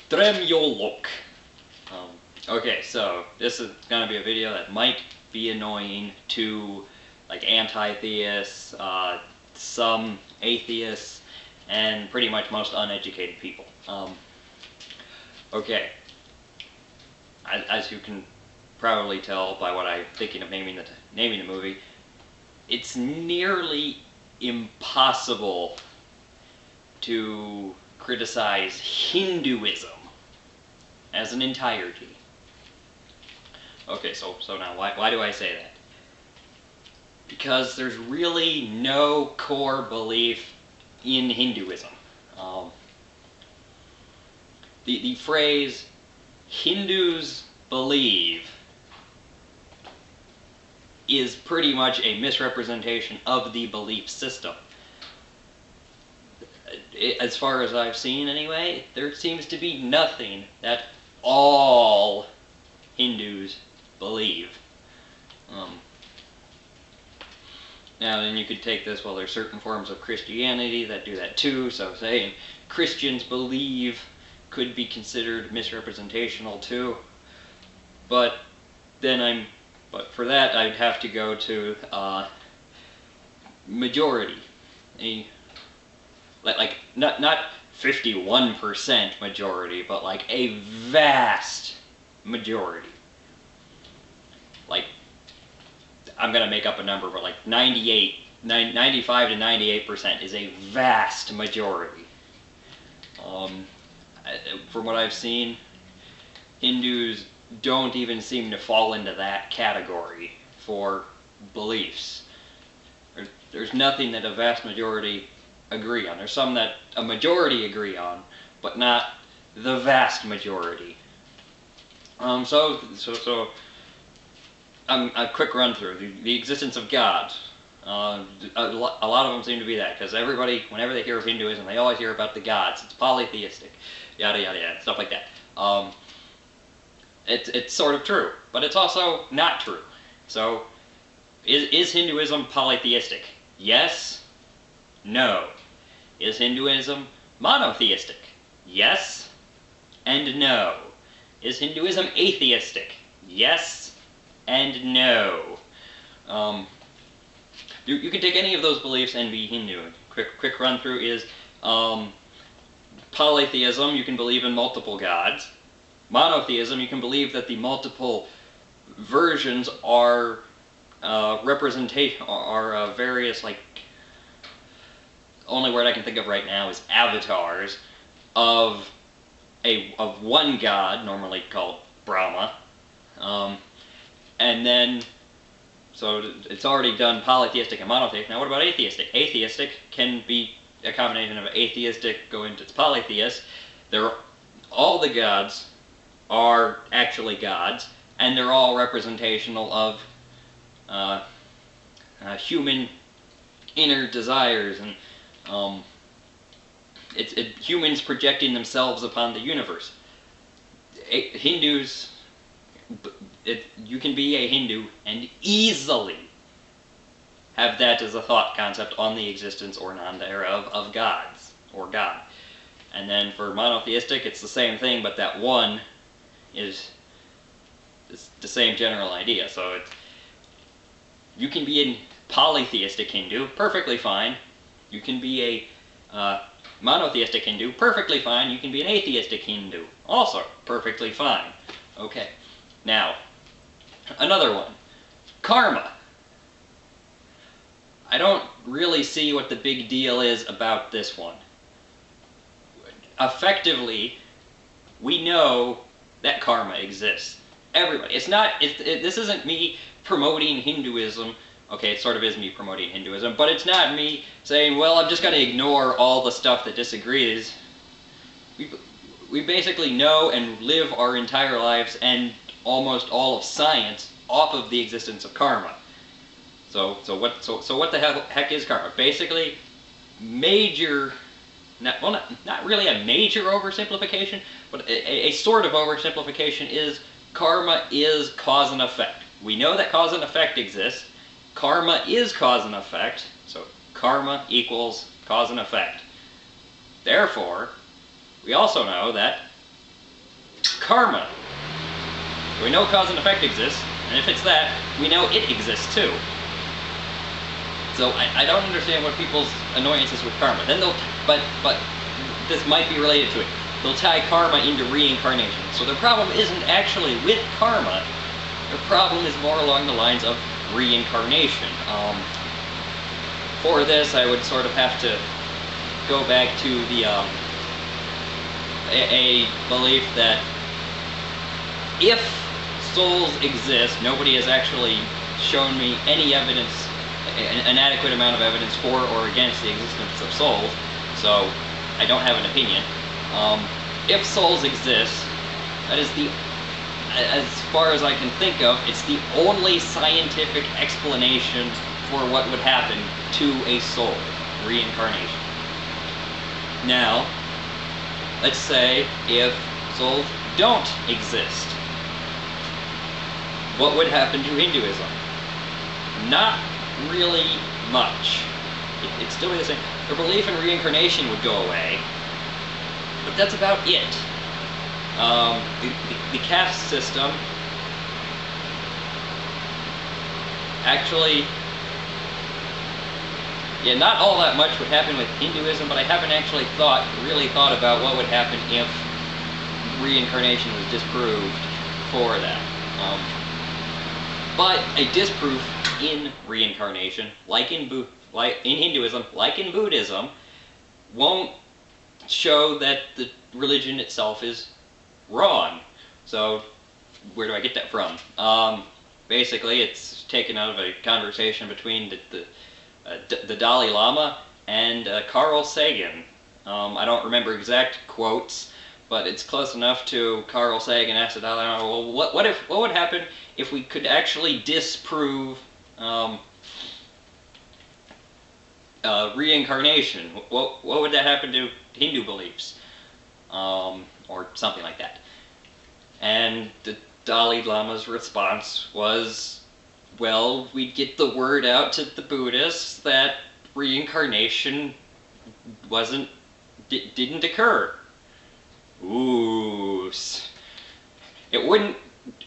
Tremulok. Okay, so this is gonna be a video that might be annoying to like anti-theists, some atheists, and pretty much most uneducated people. Okay, as you can probably tell by what I'm thinking of naming the movie, it's nearly impossible to criticize Hinduism as an entirety. Okay, so now why do I say that? Because there's really no core belief in Hinduism. The phrase Hindus believe is pretty much a misrepresentation of the belief system. As far as I've seen anyway, there seems to be nothing that all Hindus believe. Now then you could take this, well, there's certain forms of Christianity that do that too, so saying Christians believe could be considered misrepresentational too. But for that I'd have to go to majority. Like not 51% majority, but like a vast majority. Like, I'm gonna make up a number, but like 95 to 98% is a vast majority. From what I've seen, Hindus don't even seem to fall into that category for beliefs. There's nothing that a vast majority agree on. There's some that a majority agree on, but not the vast majority. So a quick run through the existence of God. A lot of them seem to be that, because everybody, whenever they hear of Hinduism, they always hear about the gods. It's polytheistic, yada yada yada, stuff like that. It's sort of true, but it's also not true. So, is Hinduism polytheistic? Yes. No. Is Hinduism monotheistic? Yes and no. Is Hinduism atheistic? Yes and no. You can take any of those beliefs and be Hindu. Quick run through is polytheism, you can believe in multiple gods. Monotheism, you can believe that the multiple versions are various, like, only word I can think of right now is avatars of one god, normally called Brahma. And then, so it's already done polytheistic and monotheistic. Now what about atheistic? Atheistic can be a combination of atheistic going to polytheist. All the gods are actually gods, and they're all representational of human inner desires, and it's humans projecting themselves upon the universe. Hindus, you can be a Hindu and easily have that as a thought concept on the existence or non thereof of gods or God. And then for monotheistic, it's the same thing, but that one is the same general idea. So you can be a polytheistic Hindu, perfectly fine. You can be a monotheistic Hindu, perfectly fine. You can be an atheistic Hindu, also perfectly fine. Okay, now, another one. Karma. I don't really see what the big deal is about this one. Effectively, we know that karma exists. Everybody. This isn't me promoting Hinduism. Okay, it sort of is me promoting Hinduism, but it's not me saying, well, I'm just going to ignore all the stuff that disagrees. We basically know and live our entire lives and almost all of science off of the existence of karma. So what the heck is karma? Basically, not really a major oversimplification, but a sort of oversimplification is karma is cause and effect. We know that cause and effect exists. Karma is cause and effect, so karma equals cause and effect. Therefore, we also know that Karma. We know cause and effect exists, and if it's that, we know it exists too. So I don't understand what people's annoyances with karma. Then they'll, but this might be related to it. They'll tie karma into reincarnation. So the problem isn't actually with karma. The problem is more along the lines of reincarnation. For this, I would sort of have to go back to the a belief that if souls exist, nobody has actually shown me any evidence, an adequate amount of evidence for or against the existence of souls, so I don't have an opinion. If souls exist, that is the, as far as I can think of, it's the only scientific explanation for what would happen to a soul, reincarnation. Now, let's say if souls don't exist, what would happen to Hinduism? Not really much. It'd still be the same. Their belief in reincarnation would go away, but that's about it. The caste system actually, yeah, not all that much would happen with Hinduism, but I haven't actually really thought about what would happen if reincarnation was disproved for that. But a disproof in reincarnation, like in Hinduism, like in Buddhism, won't show that the religion itself is wrong. So where do I get that from? Basically, it's taken out of a conversation between the Dalai Lama and Carl Sagan. I don't remember exact quotes, but it's close enough to Carl Sagan asked the Dalai Lama, well, what would happen if we could actually disprove reincarnation? What would that happen to Hindu beliefs? Or something like that. And the Dalai Lama's response was, well, we'd get the word out to the Buddhists that reincarnation didn't occur. Ooh. It wouldn't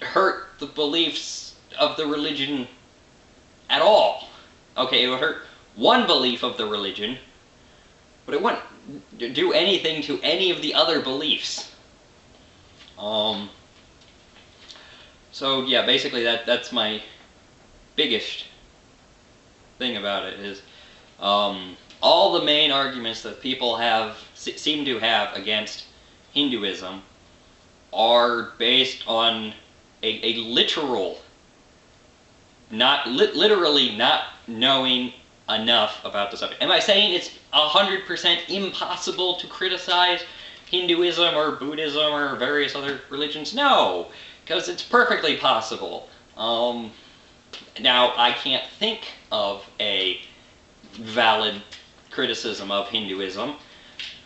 hurt the beliefs of the religion at all. Okay, it would hurt one belief of the religion, but it wouldn't do anything to any of the other beliefs. So yeah, basically that's my biggest thing about it is all the main arguments that people seem to have against Hinduism are based on a literal, literally not knowing enough about the subject. Am I saying it's 100% impossible to criticize Hinduism or Buddhism or various other religions? No, because it's perfectly possible. Now, I can't think of a valid criticism of Hinduism,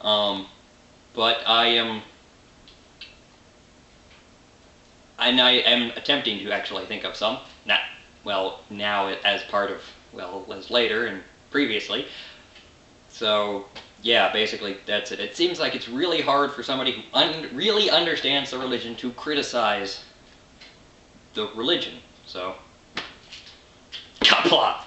but I am attempting to actually think of some. Now as part of, as later and previously. So, yeah, basically that's it. It seems like it's really hard for somebody who really understands the religion to criticize the religion. So, kapla!